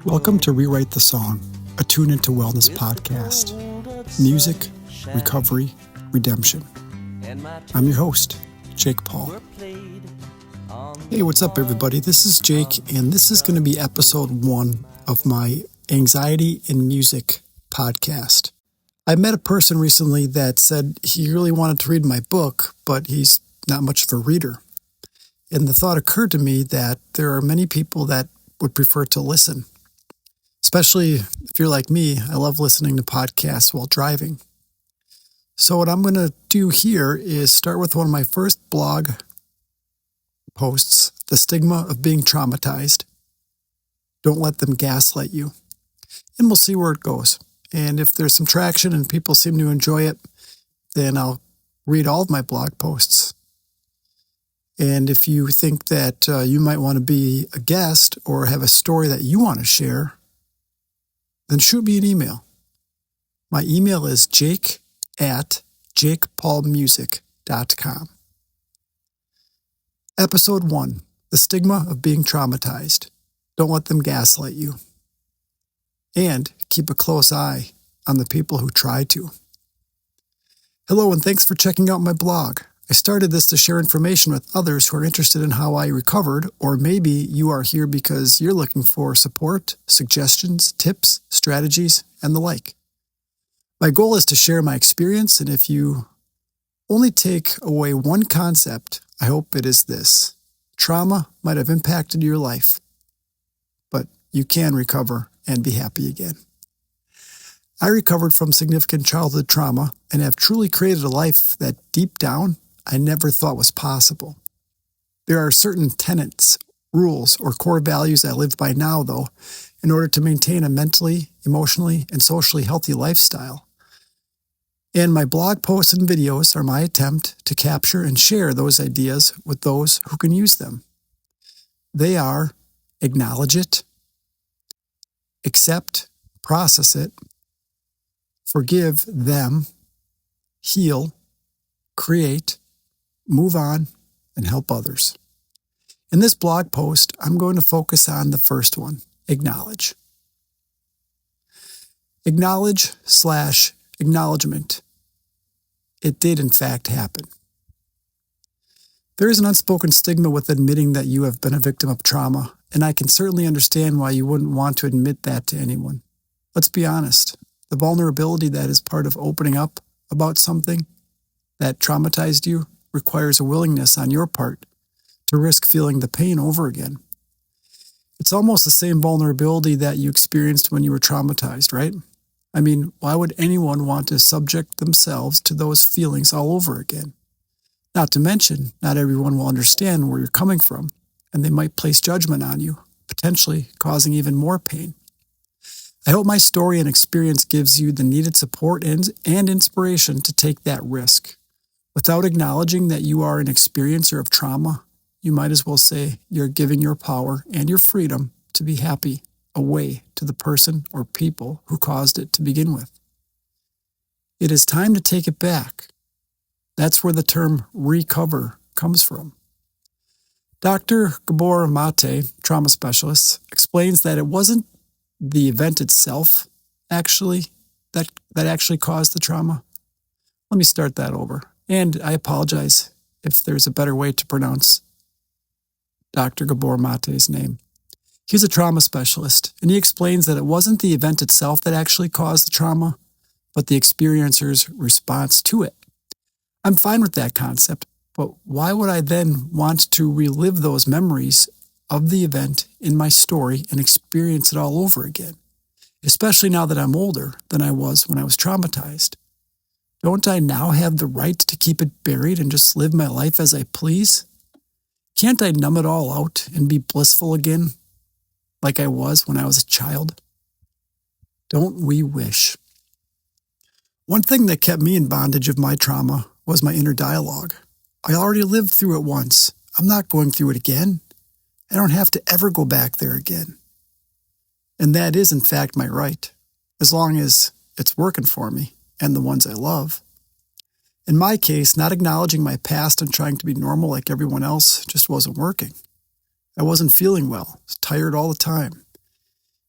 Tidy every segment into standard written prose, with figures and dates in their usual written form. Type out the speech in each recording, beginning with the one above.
Welcome to Rewrite the Song, a Tune Into Wellness podcast. Music, recovery, redemption. I'm your host, Jake Paul. Hey, what's up, everybody? This is Jake, and this is going to be episode 1 of my Anxiety in Music podcast. I met a person recently that said he really wanted to read my book, but he's not much of a reader. And the thought occurred to me that there are many people that would prefer to listen. Especially if you're like me, I love listening to podcasts while driving. So what I'm going to do here is start with one of my first blog posts, The Stigma of Being Traumatized. Don't let them gaslight you. And we'll see where it goes. And if there's some traction and people seem to enjoy it, then I'll read all of my blog posts. And if you think that you might want to be a guest or have a story that you want to share, then shoot me an email. My email is jake@jakepaulmusic.com. Episode 1, The Stigma of Being Traumatized. Don't let them gaslight you. And keep a close eye on the people who try to. Hello, and thanks for checking out my blog. I started this to share information with others who are interested in how I recovered, or maybe you are here because you're looking for support, suggestions, tips, strategies, and the like. My goal is to share my experience, and if you only take away one concept, I hope it is this. Trauma might have impacted your life, but you can recover and be happy again. I recovered from significant childhood trauma and have truly created a life that deep down I never thought was possible. There are certain tenets, rules, or core values I live by now, though, in order to maintain a mentally, emotionally, and socially healthy lifestyle. And my blog posts and videos are my attempt to capture and share those ideas with those who can use them. They are acknowledge it, accept, process it, forgive them, heal, create, move on, and help others. In this blog post, I'm going to focus on the first one, acknowledge. Acknowledgement. It did in fact happen. There is an unspoken stigma with admitting that you have been a victim of trauma, and I can certainly understand why you wouldn't want to admit that to anyone. Let's be honest, the vulnerability that is part of opening up about something that traumatized you requires a willingness on your part to risk feeling the pain over again. It's almost the same vulnerability that you experienced when you were traumatized, right? I mean, why would anyone want to subject themselves to those feelings all over again? Not to mention, not everyone will understand where you're coming from, and they might place judgment on you, potentially causing even more pain. I hope my story and experience gives you the needed support and inspiration to take that risk. Without acknowledging that you are an experiencer of trauma, you might as well say you're giving your power and your freedom to be happy away to the person or people who caused it to begin with. It is time to take it back. That's where the term recover comes from. Dr. Gabor Mate, trauma specialist, explains that it wasn't the event itself that actually caused the trauma. Let me start that over. And I apologize if there's a better way to pronounce Dr. Gabor Mate's name. He's a trauma specialist, and he explains that it wasn't the event itself that actually caused the trauma, but the experiencer's response to it. I'm fine with that concept, but why would I then want to relive those memories of the event in my story and experience it all over again? Especially now that I'm older than I was when I was traumatized. Don't I now have the right to keep it buried and just live my life as I please? Can't I numb it all out and be blissful again like I was when I was a child? Don't we wish? One thing that kept me in bondage of my trauma was my inner dialogue. I already lived through it once. I'm not going through it again. I don't have to ever go back there again. And that is, in fact, my right, as long as it's working for me and the ones I love. In my case, not acknowledging my past and trying to be normal like everyone else just wasn't working. I wasn't feeling well, was tired all the time,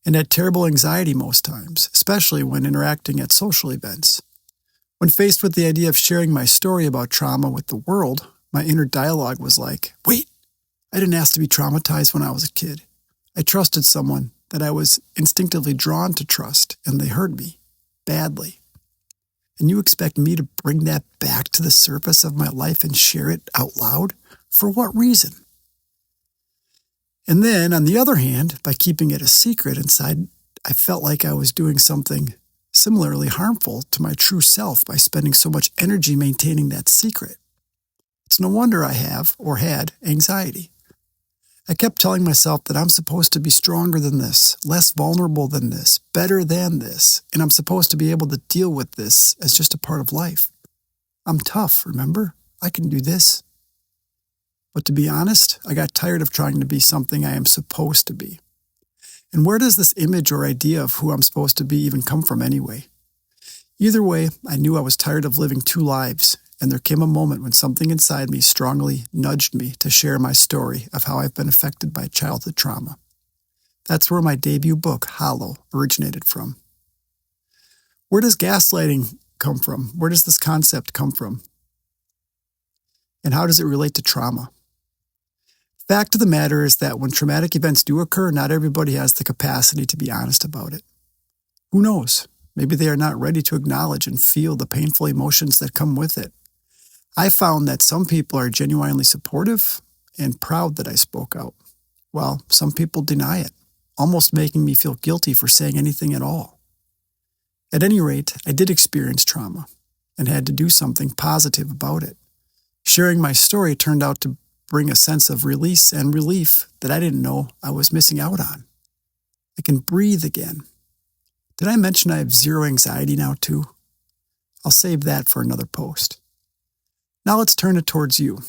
and had terrible anxiety most times, especially when interacting at social events. When faced with the idea of sharing my story about trauma with the world, my inner dialogue was like, wait, I didn't ask to be traumatized when I was a kid. I trusted someone that I was instinctively drawn to trust, and they hurt me badly. And you expect me to bring that back to the surface of my life and share it out loud? For what reason? And then, on the other hand, by keeping it a secret inside, I felt like I was doing something similarly harmful to my true self by spending so much energy maintaining that secret. It's no wonder I have, or had, anxiety. I kept telling myself that I'm supposed to be stronger than this, less vulnerable than this, better than this, and I'm supposed to be able to deal with this as just a part of life. I'm tough, remember? I can do this. But to be honest, I got tired of trying to be something I am supposed to be. And where does this image or idea of who I'm supposed to be even come from anyway? Either way, I knew I was tired of living two lives, and there came a moment when something inside me strongly nudged me to share my story of how I've been affected by childhood trauma. That's where my debut book, Hollow, originated from. Where does gaslighting come from? Where does this concept come from? And how does it relate to trauma? Fact of the matter is that when traumatic events do occur, not everybody has the capacity to be honest about it. Who knows? Maybe they are not ready to acknowledge and feel the painful emotions that come with it. I found that some people are genuinely supportive and proud that I spoke out, while some people deny it, almost making me feel guilty for saying anything at all. At any rate, I did experience trauma and had to do something positive about it. Sharing my story turned out to bring a sense of release and relief that I didn't know I was missing out on. I can breathe again. Did I mention I have zero anxiety now too? I'll save that for another post. Now let's turn it towards you.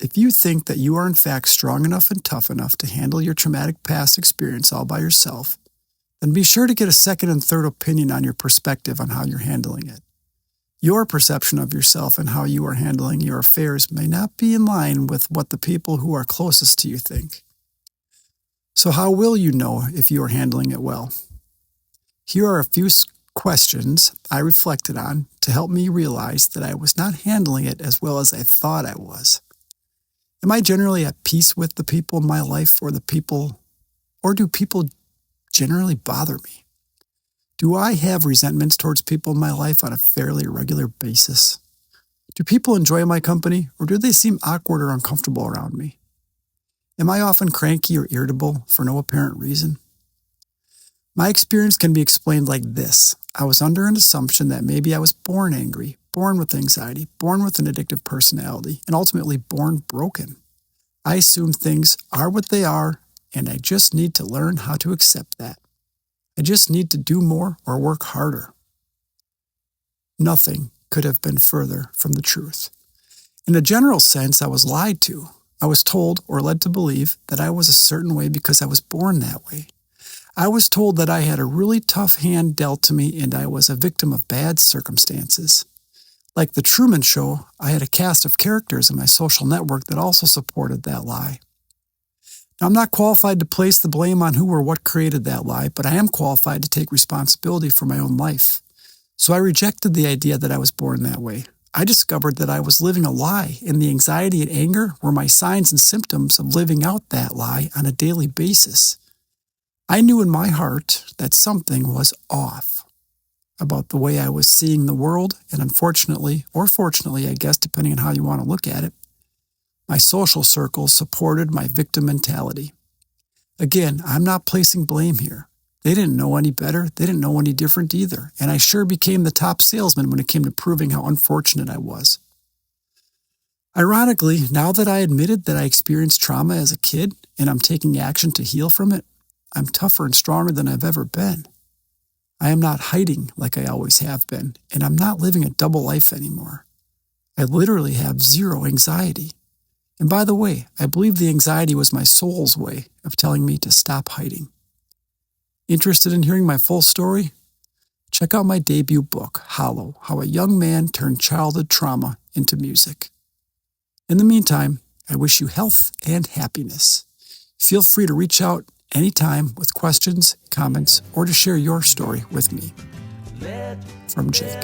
If you think that you are in fact strong enough and tough enough to handle your traumatic past experience all by yourself, then be sure to get a second and third opinion on your perspective on how you're handling it. Your perception of yourself and how you are handling your affairs may not be in line with what the people who are closest to you think. So how will you know if you are handling it well? Here are a few questions I reflected on to help me realize that I was not handling it as well as I thought I was. Am I generally at peace with the people in my life or do people generally bother me? Do I have resentments towards people in my life on a fairly regular basis? Do people enjoy my company, or do they seem awkward or uncomfortable around me? Am I often cranky or irritable for no apparent reason? My experience can be explained like this. I was under an assumption that maybe I was born angry, born with anxiety, born with an addictive personality, and ultimately born broken. I assumed things are what they are, and I just need to learn how to accept that. I just need to do more or work harder. Nothing could have been further from the truth. In a general sense, I was lied to. I was told or led to believe that I was a certain way because I was born that way. I was told that I had a really tough hand dealt to me and I was a victim of bad circumstances. Like the Truman Show, I had a cast of characters in my social network that also supported that lie. Now, I'm not qualified to place the blame on who or what created that lie, but I am qualified to take responsibility for my own life. So I rejected the idea that I was born that way. I discovered that I was living a lie, and the anxiety and anger were my signs and symptoms of living out that lie on a daily basis. I knew in my heart that something was off about the way I was seeing the world, and unfortunately, or fortunately, I guess, depending on how you want to look at it, my social circles supported my victim mentality. Again, I'm not placing blame here. They didn't know any better. They didn't know any different either. And I sure became the top salesman when it came to proving how unfortunate I was. Ironically, now that I admitted that I experienced trauma as a kid and I'm taking action to heal from it, I'm tougher and stronger than I've ever been. I am not hiding like I always have been, and I'm not living a double life anymore. I literally have zero anxiety. And by the way, I believe the anxiety was my soul's way of telling me to stop hiding. Interested in hearing my full story? Check out my debut book, Hollow, How a Young Man Turned Childhood Trauma into Music. In the meantime, I wish you health and happiness. Feel free to reach out anytime with questions, comments, or to share your story with me. From Jake.